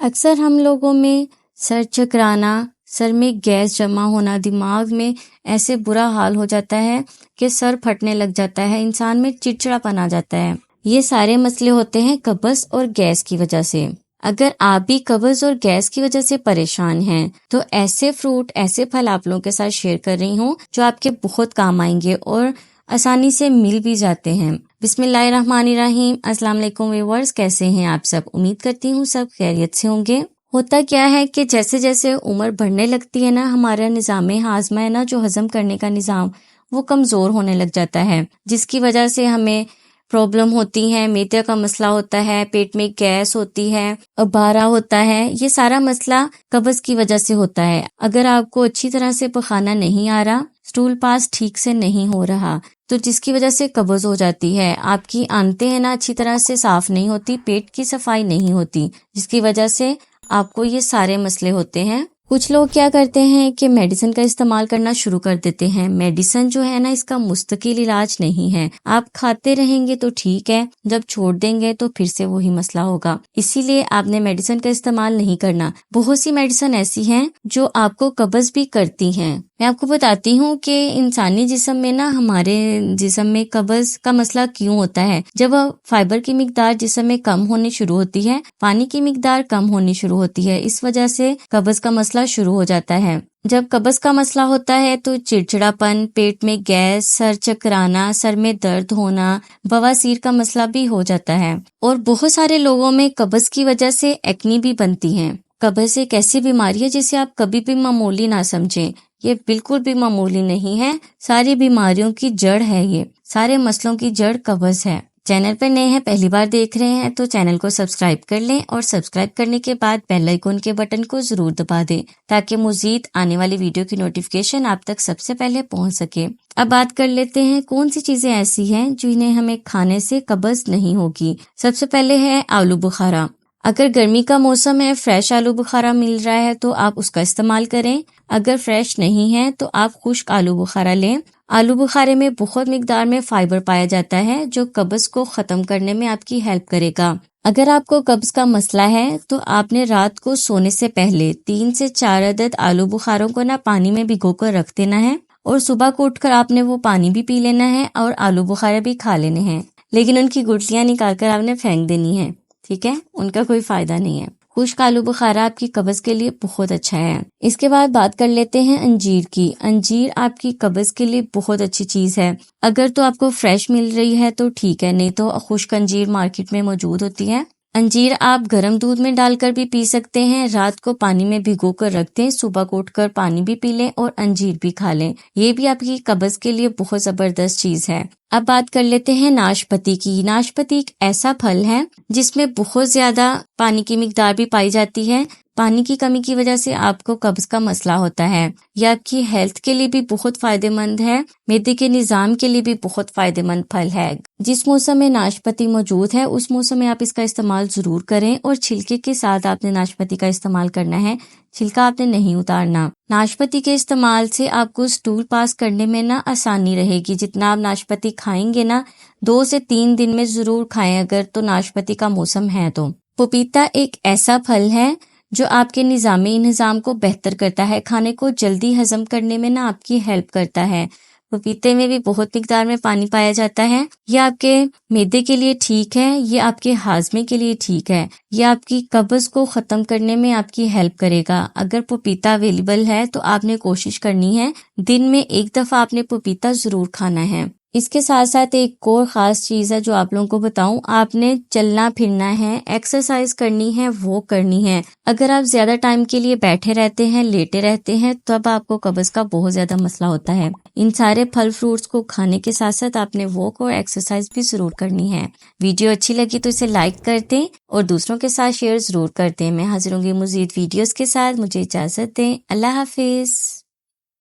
اکثر ہم لوگوں میں سر چکرانا، سر میں گیس جمع ہونا، دماغ میں ایسے برا حال ہو جاتا ہے کہ سر پھٹنے لگ جاتا ہے، انسان میں چڑچڑاپن آ جاتا ہے، یہ سارے مسئلے ہوتے ہیں قبض اور گیس کی وجہ سے۔ اگر آپ بھی قبض اور گیس کی وجہ سے پریشان ہیں تو ایسے فروٹ، ایسے پھل آپ لوگوں کے ساتھ شیئر کر رہی ہوں جو آپ کے بہت کام آئیں گے اور آسانی سے مل بھی جاتے ہیں۔ بسم اللہ الرحمن الرحیم۔ السلام علیکم ویورز، کیسے ہیں آپ سب؟ امید کرتی ہوں سب خیریت سے ہوں گے۔ ہوتا کیا ہے کہ جیسے جیسے عمر بڑھنے لگتی ہے نا، ہمارا نظام ہاضمہ ہے نا، جو ہضم کرنے کا نظام، وہ کمزور ہونے لگ جاتا ہے، جس کی وجہ سے ہمیں پرابلم ہوتی ہے، میدے کا مسئلہ ہوتا ہے، پیٹ میں گیس ہوتی ہے، ابارہ ہوتا ہے۔ یہ سارا مسئلہ قبض کی وجہ سے ہوتا ہے۔ اگر آپ کو اچھی طرح سے پخانا نہیں آ رہا، سٹول پاس ٹھیک سے نہیں ہو رہا، تو جس کی وجہ سے قبض ہو جاتی ہے۔ آپ کی آنتیں ہیں نا اچھی طرح سے صاف نہیں ہوتی، پیٹ کی صفائی نہیں ہوتی، جس کی وجہ سے آپ کو یہ سارے مسئلے ہوتے ہیں۔ کچھ لوگ کیا کرتے ہیں کہ میڈیسن کا استعمال کرنا شروع کر دیتے ہیں۔ میڈیسن جو ہے نا، اس کا مستقل علاج نہیں ہے، آپ کھاتے رہیں گے تو ٹھیک ہے، جب چھوڑ دیں گے تو پھر سے وہی مسئلہ ہوگا۔ اسی لیے آپ نے میڈیسن کا استعمال نہیں کرنا۔ بہت سی میڈیسن ایسی ہیں جو آپ کو قبض بھی کرتی ہیں۔ میں آپ کو بتاتی ہوں کہ انسانی جسم میں نا، ہمارے جسم میں قبض کا مسئلہ کیوں ہوتا ہے۔ جب فائبر کی مقدار جسم میں کم ہونی شروع ہوتی ہے، پانی کی مقدار کم ہونی شروع ہوتی ہے، اس وجہ سے قبض کا مسئلہ شروع ہو جاتا ہے۔ جب قبض کا مسئلہ ہوتا ہے تو چڑچڑاپن، پیٹ میں گیس، سر چکرانا، سر میں درد ہونا، بواسیر کا مسئلہ بھی ہو جاتا ہے۔ اور بہت سارے لوگوں میں قبض کی وجہ سے ایکنی بھی بنتی ہیں۔ قبض ایک ایسی بیماری ہے جسے آپ کبھی بھی معمولی نہ سمجھیں، یہ بالکل بھی معمولی نہیں ہے، ساری بیماریوں کی جڑ ہے، یہ سارے مسئلوں کی جڑ قبض ہے۔ چینل پہ نئے ہیں، پہلی بار دیکھ رہے ہیں تو چینل کو سبسکرائب کر لیں، اور سبسکرائب کرنے کے بعد بیل آئیکن کے بٹن کو ضرور دبا دیں تاکہ مزید آنے والی ویڈیو کی نوٹیفیکیشن آپ تک سب سے پہلے پہنچ سکے۔ اب بات کر لیتے ہیں کون سی چیزیں ایسی ہیں جنہیں ہمیں کھانے سے قبض نہیں ہوگی۔ سب سے پہلے ہے آلو بخارا۔ اگر گرمی کا موسم ہے، فریش آلو بخارا مل رہا ہے تو آپ اس کا استعمال کریں۔ اگر فریش نہیں ہے تو آپ خشک آلو بخارا لیں۔ آلو بخارے میں بہت مقدار میں فائبر پایا جاتا ہے جو قبض کو ختم کرنے میں آپ کی ہیلپ کرے گا۔ اگر آپ کو قبض کا مسئلہ ہے تو آپ نے رات کو سونے سے پہلے 3 سے 4 عدد آلو بخاروں کو نا پانی میں بھگو کر رکھ دینا ہے، اور صبح کو اٹھ کر آپ نے وہ پانی بھی پی لینا ہے اور آلو بخارے بھی کھا لینے ہیں، لیکن ان کی گٹلیاں نکال کر آپ نے پھینک دینی ہے، ٹھیک ہے؟ ان کا کوئی فائدہ نہیں ہے۔ خشک آلو بخارا آپ کی قبض کے لیے بہت اچھا ہے۔ اس کے بعد بات کر لیتے ہیں انجیر کی۔ انجیر آپ کی قبض کے لیے بہت اچھی چیز ہے۔ اگر تو آپ کو فریش مل رہی ہے تو ٹھیک ہے، نہیں تو خشک انجیر مارکیٹ میں موجود ہوتی ہے۔ انجیر آپ گرم دودھ میں ڈال کر بھی پی سکتے ہیں، رات کو پانی میں بھگو کر رکھ دیں، صبح کو اٹھ کر پانی بھی پی لیں اور انجیر بھی کھا لیں، یہ بھی آپ کی قبض کے لیے بہت زبردست چیز ہے۔ اب بات کر لیتے ہیں ناشپاتی کی۔ ناشپاتی ایک ایسا پھل ہے جس میں بہت زیادہ پانی کی مقدار بھی پائی جاتی ہے۔ پانی کی کمی کی وجہ سے آپ کو قبض کا مسئلہ ہوتا ہے، یہ آپ کی ہیلتھ کے لیے بھی بہت فائدہ مند ہے، معدے کے نظام کے لیے بھی بہت فائدہ مند پھل ہے۔ جس موسم میں ناشپاتی موجود ہے اس موسم میں آپ اس کا استعمال ضرور کریں، اور چھلکے کے ساتھ آپ نے ناشپاتی کا استعمال کرنا ہے، چھلکا آپ نے نہیں اتارنا۔ ناشپاتی کے استعمال سے آپ کو سٹول پاس کرنے میں نا آسانی رہے گی۔ جتنا آپ ناشپاتی کھائیں گے نا، 2 سے 3 دن میں ضرور کھائیں اگر تو ناشپاتی کا موسم ہے تو۔ پپیتا ایک ایسا پھل ہے جو آپ کے نظام کو بہتر کرتا ہے، کھانے کو جلدی ہضم کرنے میں نا آپ کی ہیلپ کرتا ہے۔ پپیتے میں بھی بہت مقدار میں پانی پایا جاتا ہے، یہ آپ کے معدے کے لیے ٹھیک ہے، یہ آپ کے ہاضمے کے لیے ٹھیک ہے، یہ آپ کی قبض کو ختم کرنے میں آپ کی ہیلپ کرے گا۔ اگر پپیتا اویلیبل ہے تو آپ نے کوشش کرنی ہے دن میں 1 دفعہ آپ نے پپیتا ضرور کھانا ہے۔ اس کے ساتھ ساتھ ایک اور خاص چیز ہے جو آپ لوگوں کو بتاؤں، آپ نے چلنا پھرنا ہے، ایکسرسائز کرنی ہے، وہ کرنی ہے۔ اگر آپ زیادہ ٹائم کے لیے بیٹھے رہتے ہیں، لیٹے رہتے ہیں، تب آپ کو قبض کا بہت زیادہ مسئلہ ہوتا ہے۔ ان سارے پھل فروٹس کو کھانے کے ساتھ ساتھ آپ نے واک اور ایکسرسائز بھی ضرور کرنی ہے۔ ویڈیو اچھی لگی تو اسے لائک کر دیں اور دوسروں کے ساتھ شیئر ضرور کر دیں۔ میں حاضر ہوں گی مزید ویڈیوز کے ساتھ، مجھے اجازت دیں، اللہ حافظ۔